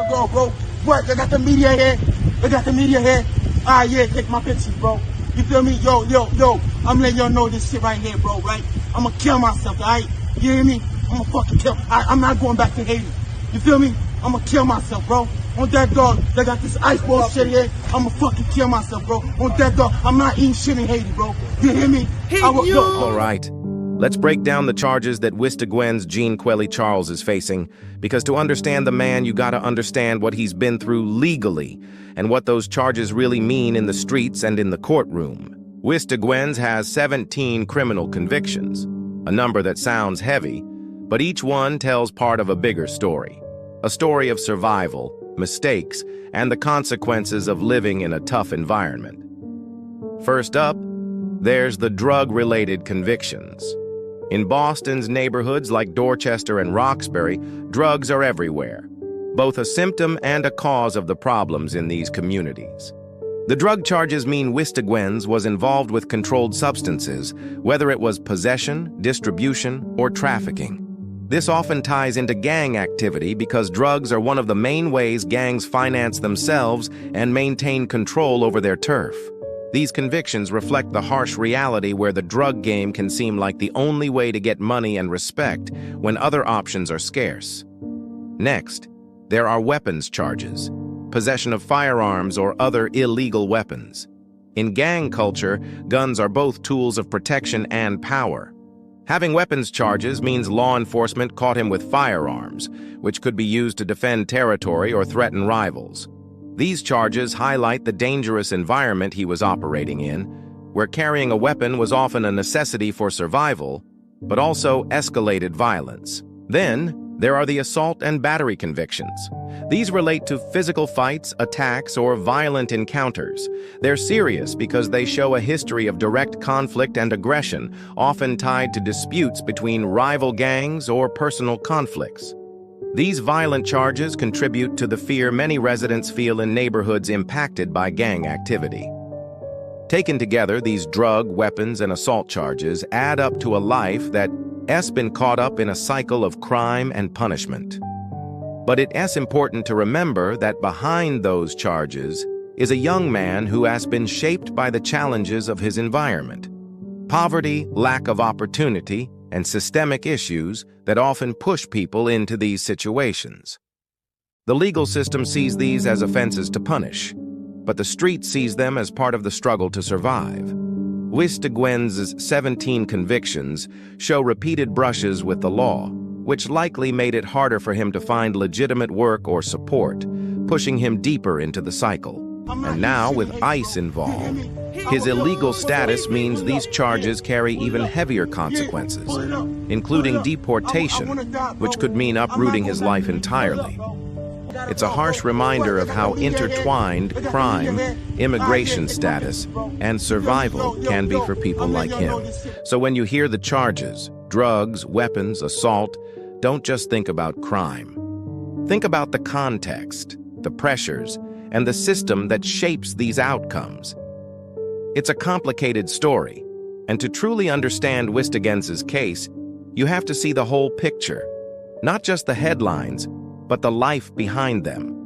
go, bro. What? They got the media here. They got the media here. Ah, yeah, take my pictures, bro. You feel me? Yo, I'm letting y'all know this shit right here, bro, right? I'm gonna kill myself, all right? You hear me? I'm gonna fucking kill. I'm not going back to Haiti. You feel me? I'm gonna kill myself, bro. On that dog, they got this ice ball shit here. I'm gonna fucking kill myself, bro. On that dog, I'm not eating shit in Haiti, bro. You hear me? All right. Let's break down the charges that Wisteguens Jean Quely Charles is facing, because to understand the man, you gotta understand what he's been through legally and what those charges really mean in the streets and in the courtroom. Wisteguens has 17 criminal convictions, a number that sounds heavy, but each one tells part of a bigger story. A story of survival, mistakes, and the consequences of living in a tough environment. First up, there's the drug-related convictions. In Boston's neighborhoods like Dorchester and Roxbury, drugs are everywhere, both a symptom and a cause of the problems in these communities. The drug charges mean Wisteguens was involved with controlled substances, whether it was possession, distribution, or trafficking. This often ties into gang activity because drugs are one of the main ways gangs finance themselves and maintain control over their turf. These convictions reflect the harsh reality where the drug game can seem like the only way to get money and respect when other options are scarce. Next, there are weapons charges, possession of firearms or other illegal weapons. In gang culture, guns are both tools of protection and power. Having weapons charges means law enforcement caught him with firearms, which could be used to defend territory or threaten rivals. These charges highlight the dangerous environment he was operating in, where carrying a weapon was often a necessity for survival, but also escalated violence. Then, there are the assault and battery convictions. These relate to physical fights, attacks, or violent encounters. They're serious because they show a history of direct conflict and aggression, often tied to disputes between rival gangs or personal conflicts. These violent charges contribute to the fear many residents feel in neighborhoods impacted by gang activity. Taken together, these drug, weapons, and assault charges add up to a life that has been caught up in a cycle of crime and punishment. But it's important to remember that behind those charges is a young man who has been shaped by the challenges of his environment. Poverty, lack of opportunity, and systemic issues that often push people into these situations. The legal system sees these as offenses to punish, but the street sees them as part of the struggle to survive. Wisteguens' 17 convictions show repeated brushes with the law, which likely made it harder for him to find legitimate work or support, pushing him deeper into the cycle. And now, with ICE involved, his illegal status means these charges carry even heavier consequences, including deportation, which could mean uprooting his life entirely. It's a harsh reminder of how intertwined crime, immigration status, and survival can be for people like him. So when you hear the charges, drugs, weapons, assault, don't just think about crime. Think about the context, the pressures, and the system that shapes these outcomes. It's a complicated story, and to truly understand Wisteguens' case, you have to see the whole picture, not just the headlines, but the life behind them.